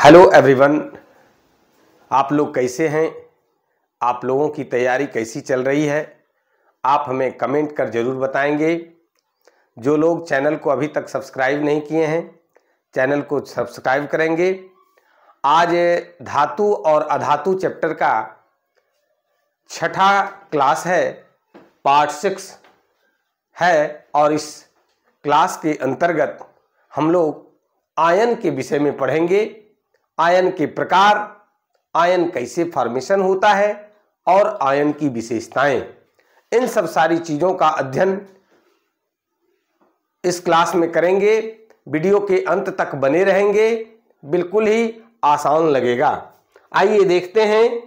Hello everyone, आप लोग कैसे हैं? आप लोगों की तैयारी कैसी चल रही है? आप हमें कमेंट कर ज़रूर बताएंगे। जो लोग चैनल को अभी तक सब्सक्राइब नहीं किए हैं, चैनल को सब्सक्राइब करेंगे। आज धातु और अधातु चैप्टर का छठा क्लास है, पार्ट 6 है और इस क्लास के अंतर्गत हम लोग आयन के विषय में पढ़ेंगे। आयन के प्रकार, आयन कैसे फॉर्मेशन होता है और आयन की विशेषताएं, इन सब सारी चीज़ों का अध्ययन इस क्लास में करेंगे। वीडियो के अंत तक बने रहेंगे, बिल्कुल ही आसान लगेगा। आइए देखते हैं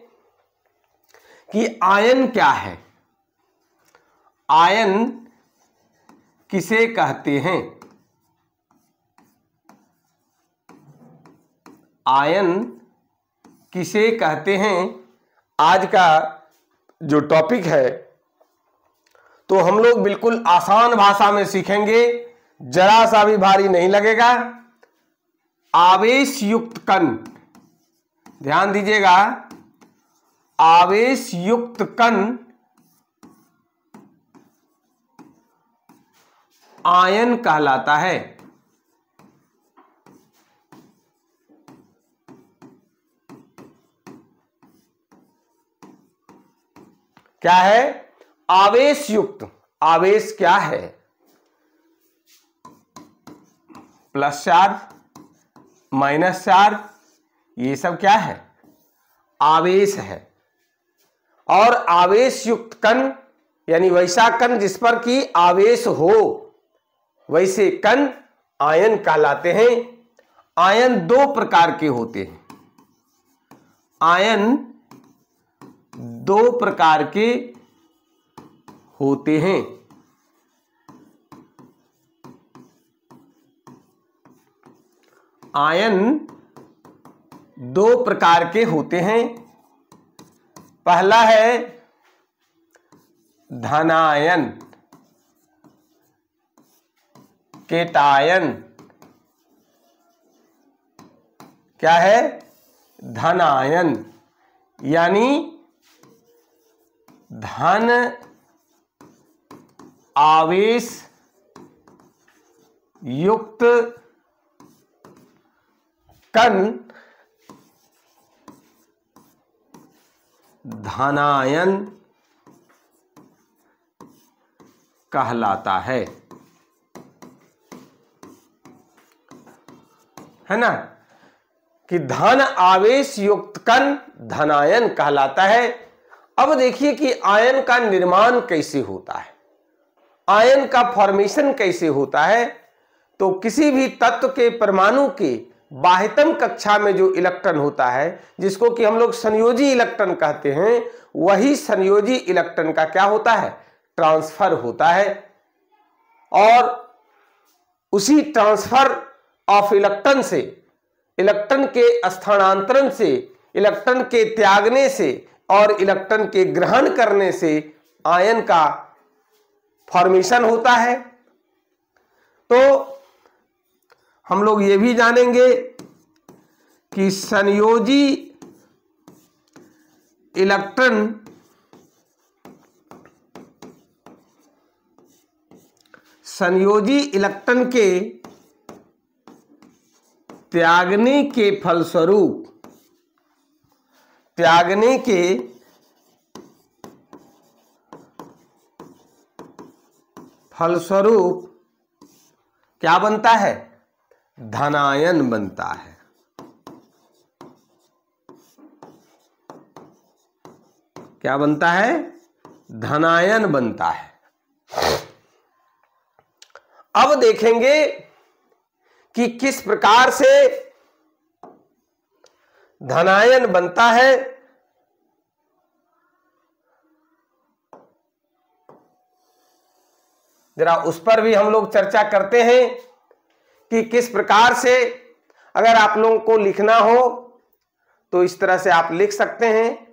कि आयन क्या है। आयन किसे कहते हैं? आयन किसे कहते हैं? आज का जो टॉपिक है तो हम लोग बिल्कुल आसान भाषा में सीखेंगे, जरा सा भी भारी नहीं लगेगा। आवेश युक्त कण, ध्यान दीजिएगा, आवेश युक्त कण आयन कहलाता है। क्या है? आवेश युक्त। आवेश क्या है? प्लस चार्ज, माइनस चार्ज, ये सब क्या है? आवेश है। और आवेश युक्त कण यानी वैसा कण जिस पर कि आवेश हो, वैसे कण आयन कहलाते हैं। आयन दो प्रकार के होते हैं। आयन दो प्रकार के होते हैं। आयन दो प्रकार के होते हैं। पहला है धनायन, केटायन। क्या है? धनायन यानी धन आवेश युक्त कण धनायन कहलाता है ना? कि धन आवेश युक्त कण धनायन कहलाता है। अब देखिए कि आयन का निर्माण कैसे होता है, आयन का फॉर्मेशन कैसे होता है। तो किसी भी तत्व के परमाणु के बाह्यतम कक्षा में जो इलेक्ट्रॉन होता है, जिसको कि हम लोग संयोजी इलेक्ट्रॉन कहते हैं, वही संयोजी इलेक्ट्रॉन का क्या होता है? ट्रांसफर होता है। और उसी ट्रांसफर ऑफ इलेक्ट्रॉन से, इलेक्ट्रॉन के स्थानांतरण से, इलेक्ट्रॉन के त्यागने से और इलेक्ट्रॉन के ग्रहण करने से आयन का फॉर्मेशन होता है। तो हम लोग ये भी जानेंगे कि संयोजी इलेक्ट्रॉन के त्यागने के फलस्वरूप क्या बनता है? धनायन बनता है। क्या बनता है? धनायन बनता है। अब देखेंगे कि किस प्रकार से धनायन बनता है। जरा उस पर भी हम लोग चर्चा करते हैं कि किस प्रकार से, अगर आप लोगों को लिखना हो तो इस तरह से आप लिख सकते हैं।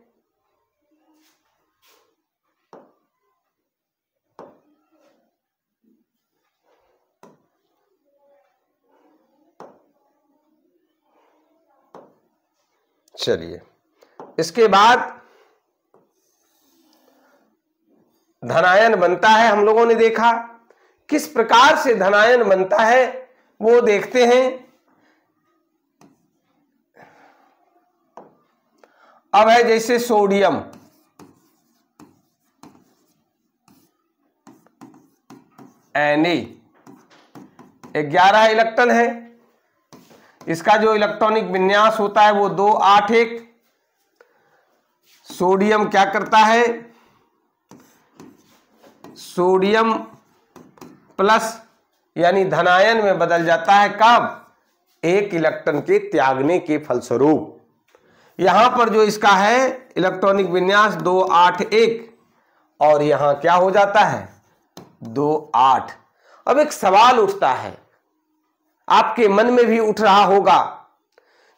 चलिए, इसके बाद धनायन बनता है। हम लोगों ने देखा किस प्रकार से धनायन बनता है, वो देखते हैं। अब है जैसे सोडियम, Na 11 इलेक्ट्रॉन है। इसका जो इलेक्ट्रॉनिक विन्यास होता है वो 281। सोडियम क्या करता है, सोडियम प्लस यानी धनायन में बदल जाता है। कब? एक इलेक्ट्रॉन के त्यागने के फलस्वरूप। यहां पर जो इसका है इलेक्ट्रॉनिक विन्यास 281 और यहां क्या हो जाता है 28। अब एक सवाल उठता है, आपके मन में भी उठ रहा होगा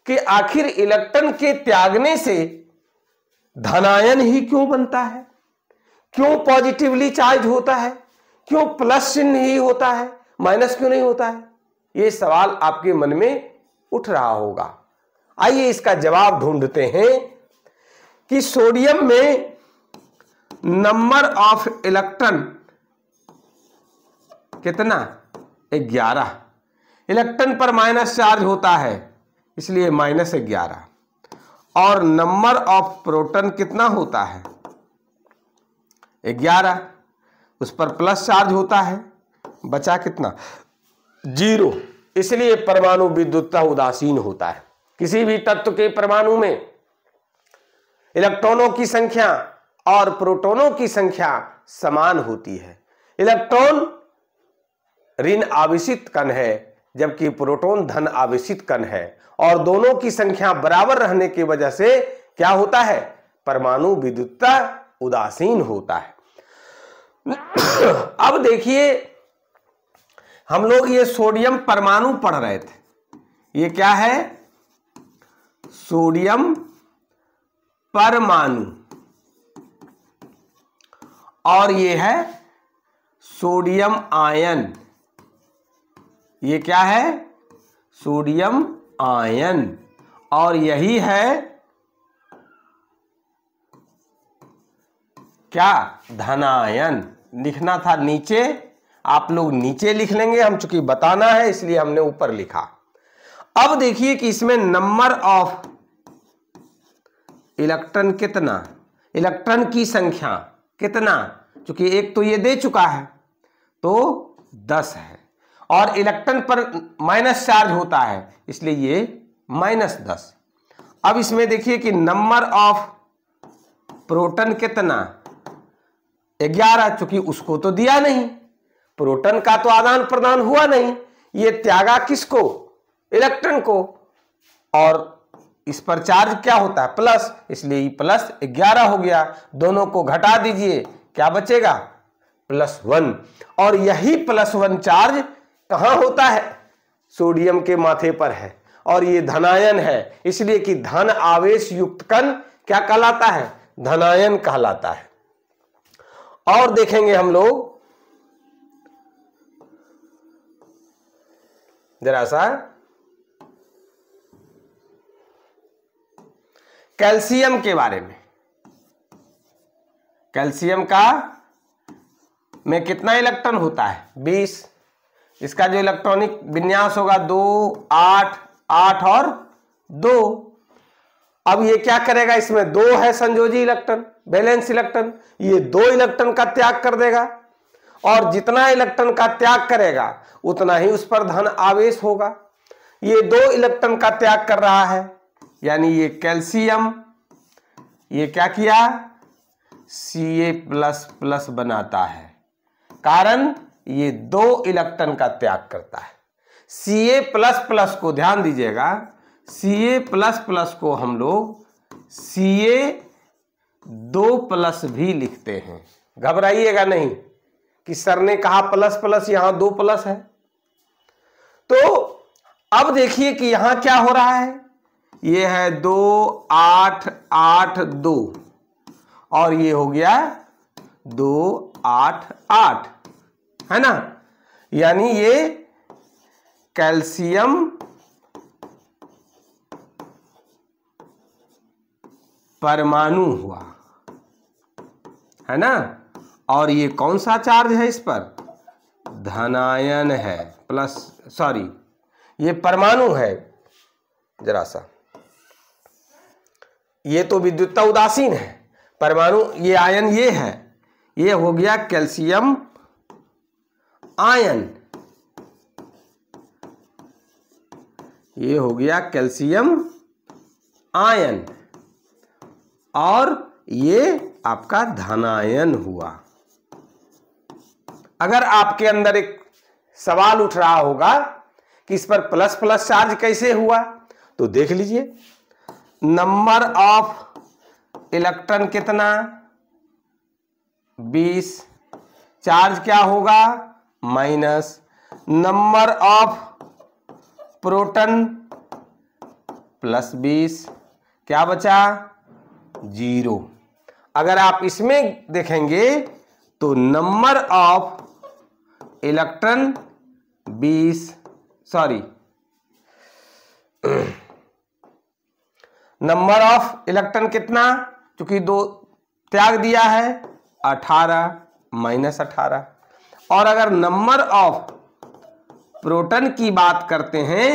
कि आखिर इलेक्ट्रॉन के त्यागने से धनायन ही क्यों बनता है, क्यों पॉजिटिवली चार्ज होता है, क्यों प्लस चिन्ह ही होता है, माइनस क्यों नहीं होता है? यह सवाल आपके मन में उठ रहा होगा। आइए इसका जवाब ढूंढते हैं कि सोडियम में नंबर ऑफ इलेक्ट्रॉन कितना 11, इलेक्ट्रॉन पर माइनस चार्ज होता है इसलिए -11, और नंबर ऑफ प्रोटॉन कितना होता है 11, उस पर प्लस चार्ज होता है, बचा कितना 0, इसलिए परमाणु विद्युतता उदासीन होता है। किसी भी तत्व के परमाणु में इलेक्ट्रॉनों की संख्या और प्रोटॉनों की संख्या समान होती है। इलेक्ट्रॉन ऋण आवेशित कण है जबकि प्रोटॉन धन आवेशित कण है, और दोनों की संख्या बराबर रहने की वजह से क्या होता है, परमाणु विद्युतता उदासीन होता है। अब देखिए, हम लोग ये सोडियम परमाणु पढ़ रहे थे। ये क्या है, सोडियम परमाणु, और ये है सोडियम आयन। ये क्या है, सोडियम आयन, और यही है क्या, धनायन। लिखना था नीचे, आप लोग नीचे लिख लेंगे, हम चूंकि बताना है इसलिए हमने ऊपर लिखा। अब देखिए कि इसमें नंबर ऑफ इलेक्ट्रॉन कितना, इलेक्ट्रॉन की संख्या कितना, चूंकि एक तो ये दे चुका है तो 10 है, और इलेक्ट्रॉन पर माइनस चार्ज होता है इसलिए ये -10। अब इसमें देखिए कि नंबर ऑफ प्रोटॉन कितना 11, चूंकि उसको तो दिया नहीं, प्रोटॉन का तो आदान प्रदान हुआ नहीं, ये त्यागा किसको, इलेक्ट्रॉन को, और इस पर चार्ज क्या होता है प्लस, इसलिए +11 हो गया। दोनों को घटा दीजिए, क्या बचेगा +1, और यही +1 चार्ज कहां होता है, सोडियम के माथे पर है, और ये धनायन है, इसलिए कि धन आवेश युक्त कण क्या कहलाता है, धनायन कहलाता है। और देखेंगे हम लोग जरा सा कैल्शियम के बारे में। कैल्शियम का में कितना इलेक्ट्रॉन होता है 20। इसका जो इलेक्ट्रॉनिक विन्यास होगा 2, 8, 8 और 2। अब ये क्या करेगा, इसमें 2 है संयोजी इलेक्ट्रॉन, वैलेंस इलेक्ट्रॉन, ये 2 इलेक्ट्रॉन का त्याग कर देगा, और जितना इलेक्ट्रॉन का त्याग करेगा उतना ही उस पर धन आवेश होगा। ये 2 इलेक्ट्रॉन का त्याग कर रहा है, यानी ये कैल्शियम ये क्या किया, Ca++ बनाता है, कारण ये 2 इलेक्ट्रॉन का त्याग करता है। Ca++ को ध्यान दीजिएगा, Ca++ को हम लोग Ca2+ भी लिखते हैं। घबराइएगा नहीं कि सर ने कहा ++ यहां 2+ है। तो अब देखिए कि यहां क्या हो रहा है, ये है 2, 8, 8, 2, और ये हो गया 2, 8, 8, है ना, यानी ये कैल्शियम परमाणु हुआ, है ना। और ये कौन सा चार्ज है इस पर, धनायन है, प्लस, सॉरी ये परमाणु है, जरा सा ये तो विद्युतता उदासीन है, परमाणु ये आयन ये है, ये हो गया कैल्शियम आयन, ये हो गया कैल्शियम आयन, और ये आपका धनायन हुआ। अगर आपके अंदर एक सवाल उठ रहा होगा कि इस पर प्लस प्लस चार्ज कैसे हुआ, तो देख लीजिए, नंबर ऑफ इलेक्ट्रॉन कितना, 20, चार्ज क्या होगा minus, number of proton plus 20, क्या बचा 0। अगर आप इसमें देखेंगे तो number of electron 20, sorry number of electron कितना, चूंकि 2 त्याग दिया है 18 माइनस 18। और अगर नंबर ऑफ प्रोटॉन की बात करते हैं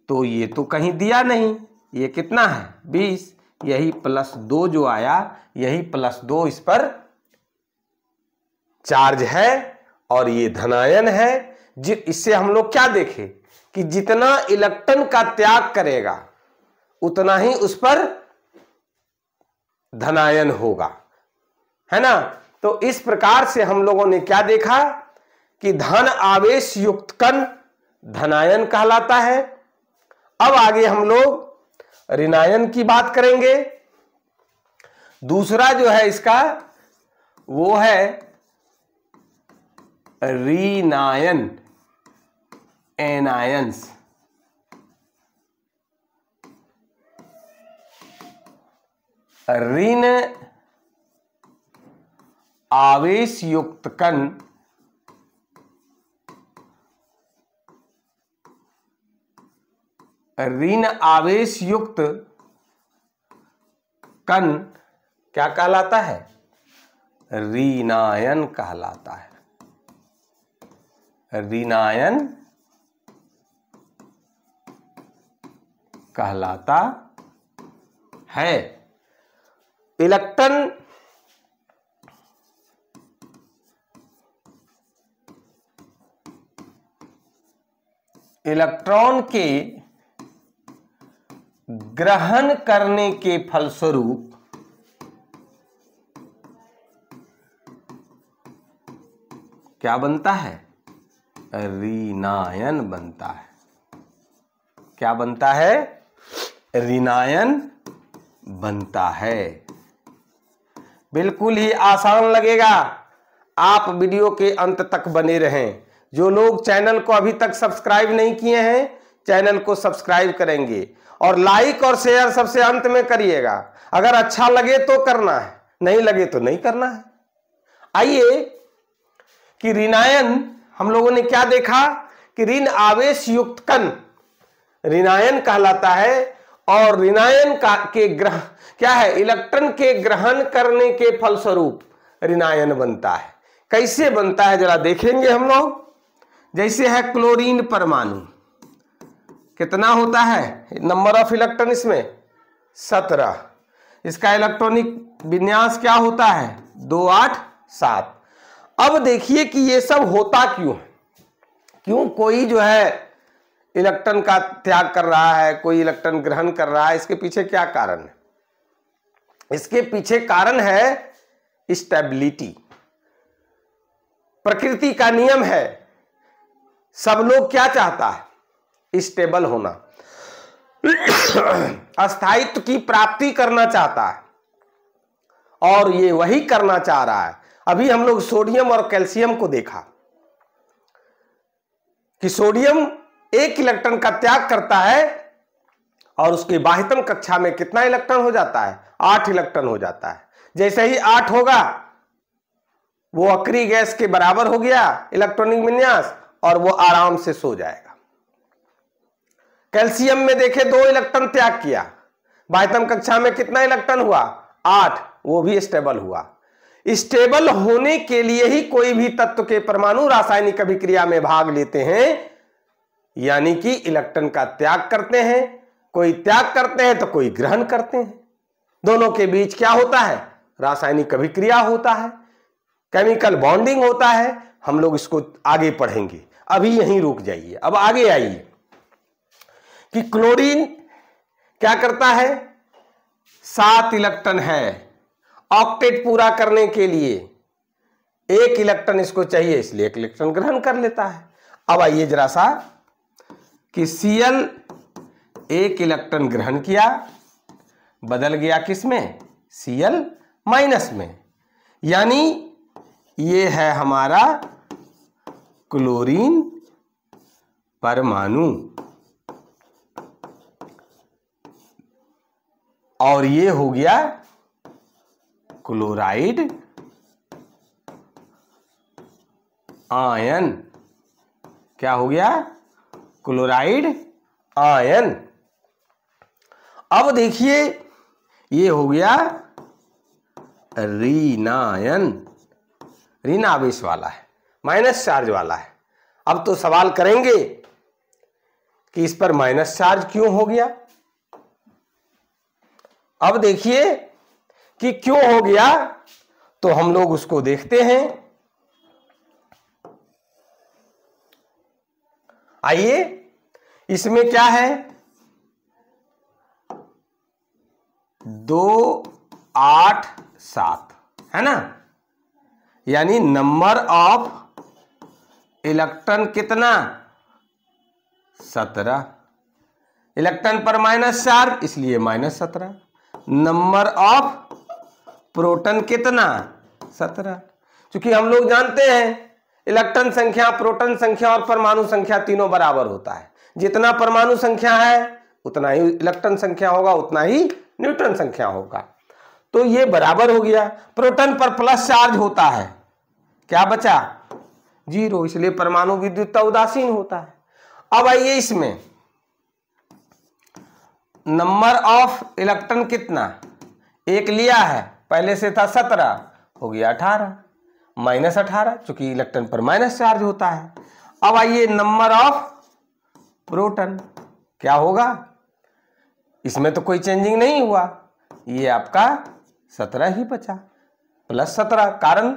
तो ये तो कहीं दिया नहीं, ये कितना है 20, यही +2 जो आया, यही +2 इस पर चार्ज है और ये धनायन है। इससे हम लोग क्या देखें कि जितना इलेक्ट्रॉन का त्याग करेगा उतना ही उस पर धनायन होगा, है ना। तो इस प्रकार से हम लोगों ने क्या देखा कि धन आवेश युक्त कण धनायन कहलाता है। अब आगे हम लोग ऋणायन की बात करेंगे। दूसरा जो है इसका वो है ऋणायन, एनायंस। ऋण आवेश युक्त कण ऋण आवेश युक्त कण क्या कहलाता है, ऋणायन कहलाता है। ऋणायन कहलाता है। इलेक्ट्रॉन के ग्रहण करने के फलस्वरूप क्या बनता है, ऋणायन बनता है। क्या बनता है, ऋणायन बनता है। बिल्कुल ही आसान लगेगा, आप वीडियो के अंत तक बने रहें। जो लोग चैनल को अभी तक सब्सक्राइब नहीं किए हैं, चैनल को सब्सक्राइब करेंगे और लाइक और शेयर सबसे अंत में करिएगा। अगर अच्छा लगे तो करना है, नहीं लगे तो नहीं करना है। आइए कि ऋणायन हम लोगों ने क्या देखा कि ऋण आवेश युक्त कण ऋणायन कहलाता है और ऋणायन के ग्रह क्या है, इलेक्ट्रॉन के ग्रहण करने के फलस्वरूप ऋणायन बनता है। कैसे बनता है जरा देखेंगे हम लोग। जैसे है क्लोरीन परमाणु, कितना होता है नंबर ऑफ इलेक्ट्रॉन इसमें 17, इसका इलेक्ट्रॉनिक विन्यास क्या होता है 2 8 7। अब देखिए कि ये सब होता क्यों कोई जो है इलेक्ट्रॉन का त्याग कर रहा है, कोई इलेक्ट्रॉन ग्रहण कर रहा है, इसके पीछे क्या कारण है। इसके पीछे कारण है स्टेबिलिटी। प्रकृति का नियम है, सब लोग क्या चाहता है, स्टेबल होना, अस्थायित्व की प्राप्ति करना चाहता है और ये वही करना चाह रहा है। अभी हम लोग सोडियम और कैल्शियम को देखा कि सोडियम 1 इलेक्ट्रॉन का त्याग करता है और उसके बाह्यतम कक्षा में कितना इलेक्ट्रॉन हो जाता है, 8 इलेक्ट्रॉन हो जाता है। जैसे ही 8 होगा वो अक्रिय गैस के बराबर हो गया इलेक्ट्रॉनिक विन्यास और वो आराम से सो जाएगा। कैल्शियम में देखे 2 इलेक्ट्रॉन त्याग किया बाह्यतम कक्षा में कितना इलेक्ट्रॉन हुआ? 8, वो भी स्टेबल हुआ। स्टेबल होने के लिए ही कोई भी तत्व के परमाणु रासायनिक अभिक्रिया में भाग लेते हैं, यानी कि इलेक्ट्रॉन का त्याग करते हैं। कोई त्याग करते हैं तो कोई ग्रहण करते हैं। दोनों के बीच क्या होता है? रासायनिक अभिक्रिया होता है, केमिकल बॉन्डिंग होता है। हम लोग इसको आगे पढ़ेंगे, अभी यहीं रुक जाइए। अब आगे आइए कि क्लोरीन क्या करता है? 7 इलेक्ट्रॉन है, ऑक्टेट पूरा करने के लिए 1 इलेक्ट्रॉन इसको चाहिए, इसलिए 1 इलेक्ट्रॉन ग्रहण कर लेता है। अब आइए जरा सा कि Cl 1 इलेक्ट्रॉन ग्रहण किया, बदल गया किसमें? Cl माइनस में, यानी ये है हमारा क्लोरीन परमाणु, और ये हो गया क्लोराइड आयन। क्या हो गया? Chloride ion. अब देखिए ये हो गया ऋणायन, ऋण आवेश वाला है, माइनस चार्ज वाला है। अब तो सवाल करेंगे कि इस पर माइनस चार्ज क्यों हो गया। अब देखिए कि क्यों हो गया, तो हम लोग उसको देखते हैं। आइए, इसमें क्या है? 2, 8, 7 है ना, यानी नंबर ऑफ इलेक्ट्रॉन कितना? 17। इलेक्ट्रॉन पर माइनस चार्ज, इसलिए -17। नंबर ऑफ प्रोटॉन कितना? 17। क्योंकि हम लोग जानते हैं इलेक्ट्रॉन संख्या, प्रोटॉन संख्या और परमाणु संख्या तीनों बराबर होता है। जितना परमाणु संख्या है उतना ही इलेक्ट्रॉन संख्या होगा, उतना ही न्यूट्रॉन संख्या होगा। तो ये बराबर हो गया। प्रोटॉन पर प्लस चार्ज होता है, क्या बचा? 0, इसलिए परमाणु विद्युतता उदासीन होता है। अब आइए इसमें नंबर ऑफ इलेक्ट्रॉन कितना? 1 लिया है, पहले से था 17, हो गया 18, -18, चूंकि इलेक्ट्रॉन पर माइनस चार्ज होता है। अब आइए नंबर ऑफ प्रोटॉन क्या होगा? इसमें तो कोई चेंजिंग नहीं हुआ, ये आपका 17 ही बचा, +17, कारण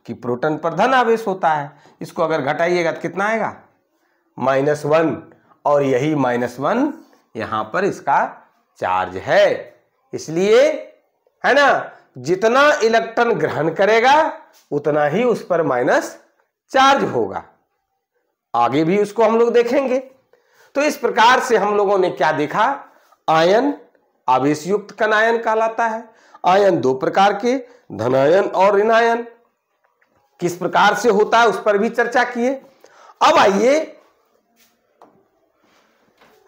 कि प्रोटॉन पर धन आवेश होता है। इसको अगर घटाइएगा तो कितना आएगा? -1, और यही -1 यहां पर इसका चार्ज है। इसलिए है ना, जितना इलेक्ट्रॉन ग्रहण करेगा उतना ही उस पर माइनस चार्ज होगा। आगे भी उसको हम लोग देखेंगे। तो इस प्रकार से हम लोगों ने क्या देखा? आयन आवेश युक्त कण आयन कहलाता है। आयन 2 प्रकार के, धनायन और ऋणायन। किस प्रकार से होता है उस पर भी चर्चा किए। अब आइए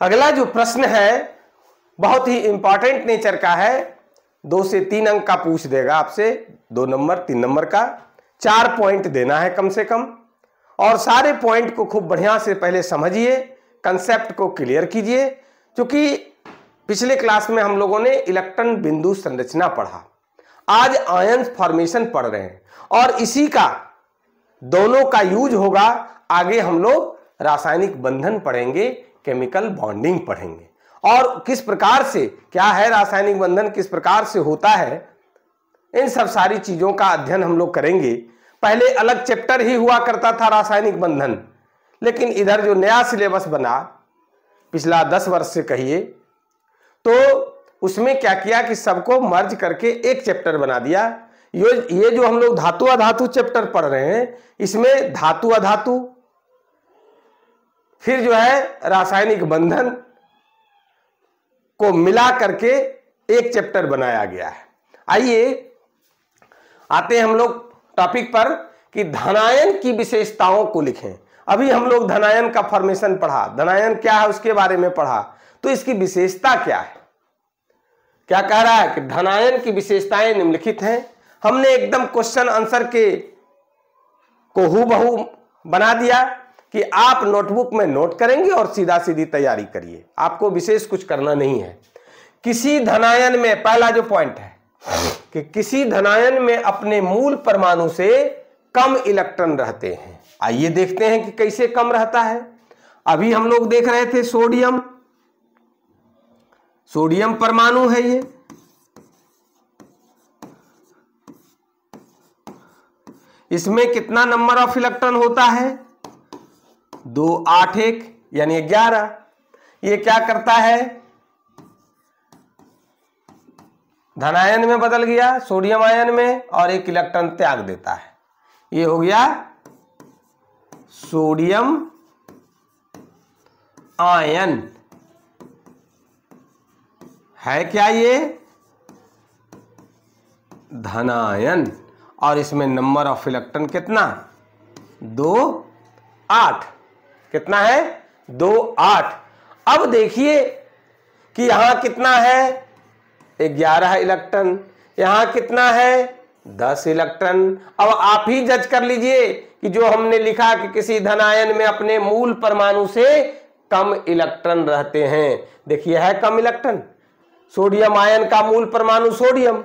अगला जो प्रश्न है बहुत ही इंपॉर्टेंट नेचर का है। 2 से 3 अंक का पूछ देगा आपसे, 2 नंबर 3 नंबर का, 4 पॉइंट देना है कम से कम। और सारे पॉइंट को खूब बढ़िया से पहले समझिए, कंसेप्ट को क्लियर कीजिए। क्योंकि पिछले क्लास में हम लोगों ने इलेक्ट्रॉन बिंदु संरचना पढ़ा, आज आयन फॉर्मेशन पढ़ रहे हैं, और इसी का दोनों का यूज होगा। आगे हम लोग रासायनिक बंधन पढ़ेंगे, केमिकल बॉन्डिंग पढ़ेंगे, और किस प्रकार से क्या है रासायनिक बंधन, किस प्रकार से होता है, इन सब सारी चीजों का अध्ययन हम लोग करेंगे। पहले अलग चैप्टर ही हुआ करता था रासायनिक बंधन, लेकिन इधर जो नया सिलेबस बना पिछला 10 वर्ष से कहिए, तो उसमें क्या किया कि सबको मर्ज करके एक चैप्टर बना दिया। ये जो हम लोग धातु अधातु चैप्टर पढ़ रहे हैं, इसमें धातु अधातु, फिर जो है रासायनिक बंधन को मिला करके एक चैप्टर बनाया गया है। आइए आते हैं हम लोग टॉपिक पर कि धनायन की विशेषताओं को लिखें। अभी हम लोग धनायन का फॉर्मेशन पढ़ा, धनायन क्या है उसके बारे में पढ़ा, तो इसकी विशेषता क्या है। क्या कह रहा है कि धनायन की विशेषताएं निम्नलिखित हैं। हमने एकदम क्वेश्चन आंसर के को हूबहू बना दिया कि आप नोटबुक में नोट करेंगे और सीधा सीधी तैयारी करिए, आपको विशेष कुछ करना नहीं है। किसी धनायन में, पहला जो पॉइंट है कि किसी धनायन में अपने मूल परमाणु से कम इलेक्ट्रॉन रहते हैं। आइए देखते हैं कि कैसे कम रहता है। अभी हम लोग देख रहे थे सोडियम, सोडियम परमाणु है ये, इसमें कितना नंबर ऑफ इलेक्ट्रॉन होता है? 2 8 1 यानी 11। ये क्या करता है? धनायन में बदल गया, सोडियम आयन में, और 1 इलेक्ट्रॉन त्याग देता है। ये हो गया सोडियम आयन। है क्या ये? धनायन। और इसमें नंबर ऑफ इलेक्ट्रॉन कितना? 2 8। कितना है? 2 8। अब देखिए कि यहां कितना है? 11 इलेक्ट्रॉन। यहां कितना है? 10 इलेक्ट्रॉन। अब आप ही जज कर लीजिए कि जो हमने लिखा कि किसी धनायन में अपने मूल परमाणु से कम इलेक्ट्रॉन रहते हैं, देखिए है कम इलेक्ट्रॉन। सोडियम आयन का मूल परमाणु सोडियम,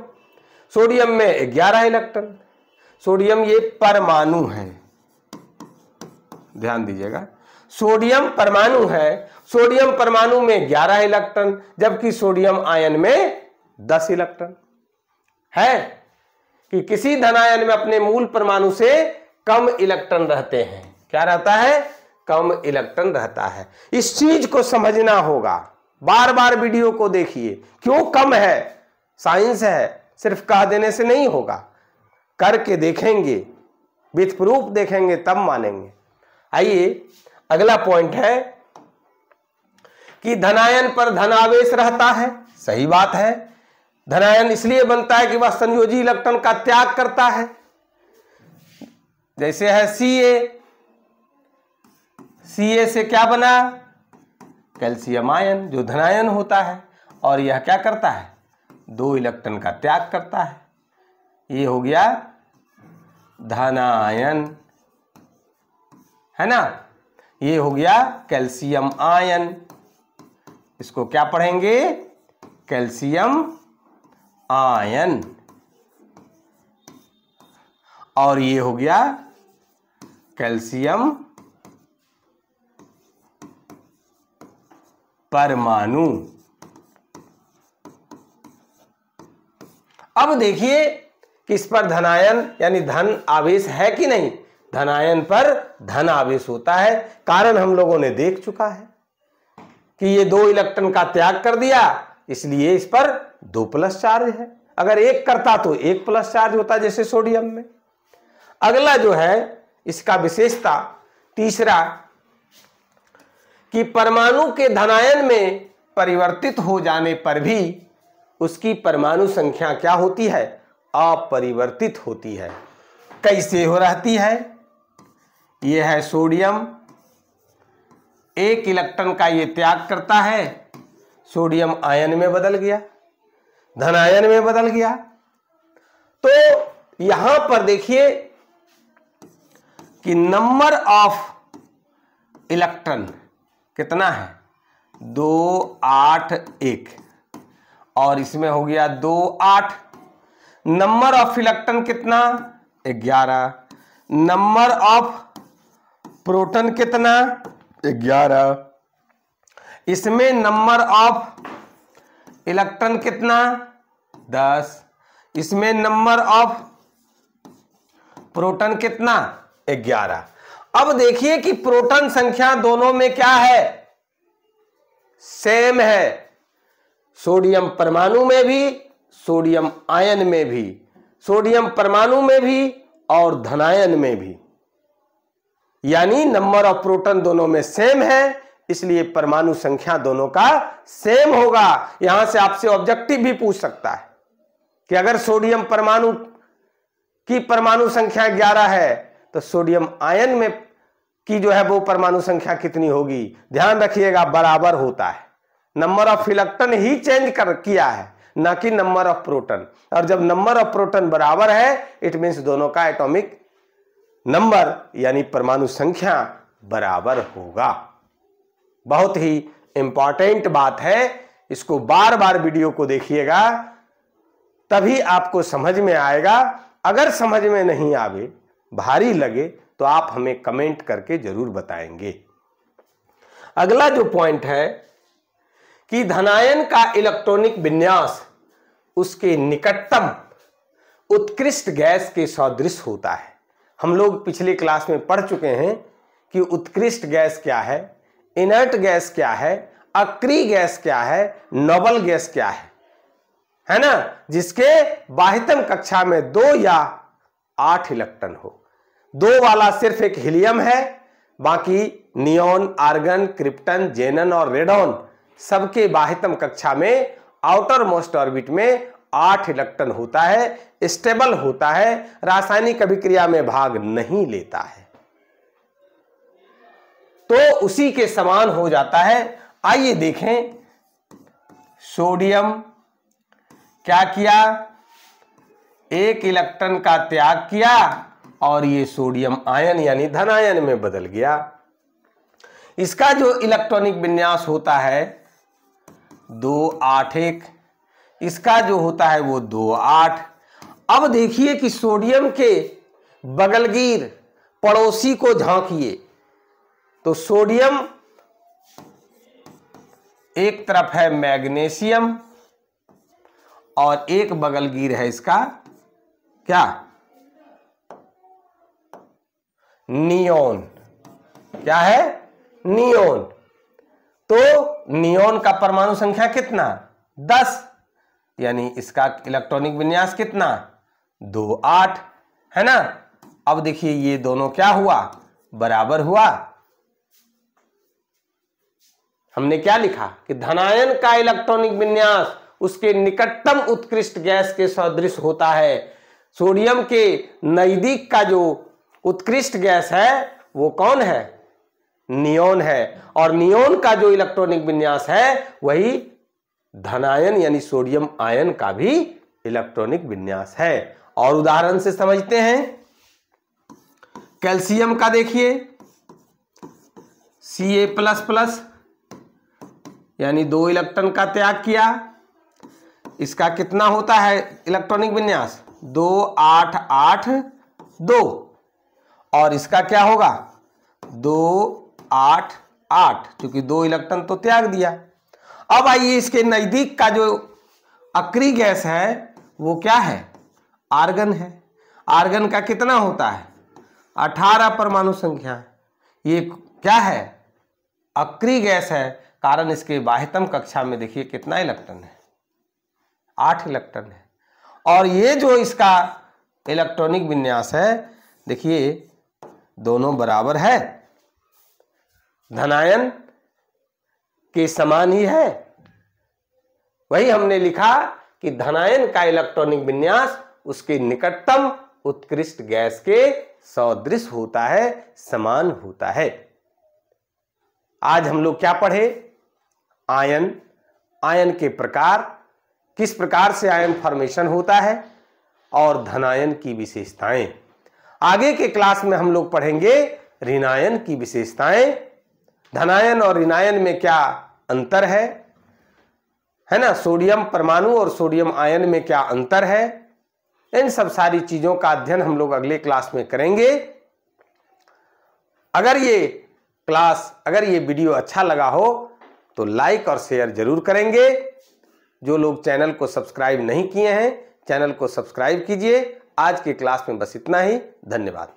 सोडियम में 11 इलेक्ट्रॉन। सोडियम ये परमाणु है, ध्यान दीजिएगा, सोडियम परमाणु है। सोडियम परमाणु में 11 इलेक्ट्रॉन, जबकि सोडियम आयन में 10 इलेक्ट्रॉन। है कि किसी धनायन में अपने मूल परमाणु से कम इलेक्ट्रॉन रहते हैं। क्या रहता है? कम इलेक्ट्रॉन रहता है। इस चीज को समझना होगा, बार बार वीडियो को देखिए। क्यों कम है? साइंस है, सिर्फ कह देने से नहीं होगा, करके देखेंगे, विथ प्रूफ देखेंगे तब मानेंगे। आइए अगला पॉइंट है कि धनायन पर धनावेश रहता है। सही बात है, धनायन इसलिए बनता है कि वह संयोजी इलेक्ट्रॉन का त्याग करता है। जैसे है Ca से क्या बना? कैल्शियम आयन, जो धनायन होता है, और यह क्या करता है? 2 इलेक्ट्रॉन का त्याग करता है। ये हो गया धनायन, है ना। ये हो गया कैल्शियम आयन। इसको क्या पढ़ेंगे? Calcium ion. और ये हो गया कैल्शियम परमाणु। अब देखिए कि इस पर धनायन यानी धन आवेश है कि नहीं? धनायन पर धन आवेश होता है। कारण हम लोगों ने देख चुका है कि ये 2 इलेक्ट्रॉन का त्याग कर दिया, इसलिए इस पर 2 प्लस चार्ज है। अगर 1 करता तो 1 प्लस चार्ज होता, जैसे सोडियम में। अगला जो है इसका विशेषता तीसरा, कि परमाणु के धनायन में परिवर्तित हो जाने पर भी उसकी परमाणु संख्या क्या होती है? अपरिवर्तित होती है। कैसे हो रहती है? यह है सोडियम, 1 इलेक्ट्रॉन का ये त्याग करता है, सोडियम आयन में बदल गया, धनायन में बदल गया। तो यहां पर देखिए कि नंबर ऑफ इलेक्ट्रॉन कितना है? 2 8 1, और इसमें हो गया 2 8। नंबर ऑफ इलेक्ट्रॉन कितना? 11। नंबर ऑफ प्रोटॉन कितना? 11। इसमें नंबर ऑफ इलेक्ट्रॉन कितना? 10। इसमें नंबर ऑफ प्रोटॉन कितना? 11। अब देखिए कि प्रोटॉन संख्या दोनों में क्या है? सेम है। सोडियम परमाणु में भी, सोडियम आयन में भी, सोडियम परमाणु में भी और धनायन में भी, यानी नंबर ऑफ प्रोटॉन दोनों में सेम है, इसलिए परमाणु संख्या दोनों का सेम होगा। यहां से आपसे ऑब्जेक्टिव भी पूछ सकता है कि अगर सोडियम परमाणु की परमाणु संख्या 11 है तो सोडियम आयन में की जो है वो परमाणु संख्या कितनी होगी? ध्यान रखिएगा, बराबर होता है। Number of electron he change किया है, ना कि नंबर ऑफ प्रोटॉन। और जब नंबर ऑफ प्रोटॉन बराबर है, इट मीन्स दोनों का एटॉमिक नंबर यानी परमाणु संख्या बराबर होगा। बहुत ही इंपॉर्टेंट बात है इसको बार बार वीडियो को देखिएगा, तभी आपको समझ में आएगा। अगर समझ में नहीं आवे, भारी लगे, तो आप हमें कमेंट करके जरूर बताएंगे। अगला जो पॉइंट है कि धनायन का इलेक्ट्रॉनिक विन्यास उसके निकटतम उत्कृष्ट गैस के सदृश होता है। हम लोग पिछले क्लास में पढ़ चुके हैं कि उत्कृष्ट गैस क्या है, इनर्ट गैस क्या है, अक्रिय गैस क्या है, नोबल गैस क्या है ना, जिसके बाह्यतम कक्षा में 2 या 8 इलेक्ट्रॉन हो। 2 वाला सिर्फ एक हीलियम है, बाकी नियोन, आर्गन, क्रिप्टन, जेनन और रेडॉन सबके बाह्यतम कक्षा में आउटर मोस्ट ऑर्बिट में 8 इलेक्ट्रॉन होता है, स्टेबल होता है, रासायनिक अभिक्रिया में भाग नहीं लेता है, तो उसी के समान हो जाता है। आइए देखें, सोडियम क्या किया, 1 इलेक्ट्रॉन का त्याग किया और ये सोडियम आयन यानी धनायन में बदल गया। इसका जो इलेक्ट्रॉनिक विन्यास होता है 281, इसका जो होता है वो 28। अब देखिए कि सोडियम के बगलगीर पड़ोसी को झांकिए, तो सोडियम एक तरफ है मैग्नीशियम और एक बगलगीर है इसका क्या, नियोन। क्या है, नियोन। तो नियोन का परमाणु संख्या कितना, 10, यानी इसका इलेक्ट्रॉनिक विन्यास कितना, 28 है ना। अब देखिए ये दोनों क्या हुआ, बराबर हुआ। हमने क्या लिखा कि धनायन का इलेक्ट्रॉनिक विन्यास उसके निकटतम उत्कृष्ट गैस के सदृश होता है। सोडियम के नजदीक का जो उत्कृष्ट गैस है वो कौन है, नियोन है, और नियोन का जो इलेक्ट्रॉनिक विन्यास है वही धनायन यानी सोडियम आयन का भी इलेक्ट्रॉनिक विन्यास है। और उदाहरण से समझते हैं, कैल्शियम का देखिए Ca++ यानी 2 इलेक्ट्रॉन का त्याग किया, इसका कितना होता है इलेक्ट्रॉनिक विन्यास, 2 8 8 2, और इसका क्या होगा 2 8 8, क्योंकि 2 इलेक्ट्रॉन तो त्याग दिया। अब आइए इसके नजदीक का जो अक्रिय गैस है वो क्या है, आर्गन है। आर्गन का कितना होता है, 18 परमाणु संख्या। ये क्या है, अक्रिय गैस है, कारण इसके बाह्यतम कक्षा में देखिए कितना इलेक्ट्रॉन है, 8 इलेक्ट्रॉन है। और ये जो इसका इलेक्ट्रॉनिक विन्यास है देखिए दोनों बराबर है, धनायन के समान ही है। वही हमने लिखा कि धनायन का इलेक्ट्रॉनिक विन्यास उसके निकटतम उत्कृष्ट गैस के सदृश होता है, समान होता है। आज हम लोग क्या पढ़े, आयन, आयन के प्रकार, किस प्रकार से आयन फॉर्मेशन होता है, और धनायन की विशेषताएं। आगे के क्लास में हम लोग पढ़ेंगे ऋणायन की विशेषताएं, धनायन और ऋणायन में क्या अंतर है ना, सोडियम परमाणु और सोडियम आयन में क्या अंतर है, इन सब सारी चीजों का अध्ययन हम लोग अगले क्लास में करेंगे। अगर ये वीडियो अच्छा लगा हो तो लाइक और शेयर जरूर करेंगे। जो लोग चैनल को सब्सक्राइब नहीं किए हैं, चैनल को सब्सक्राइब कीजिए। आज के क्लास में बस इतना ही, धन्यवाद।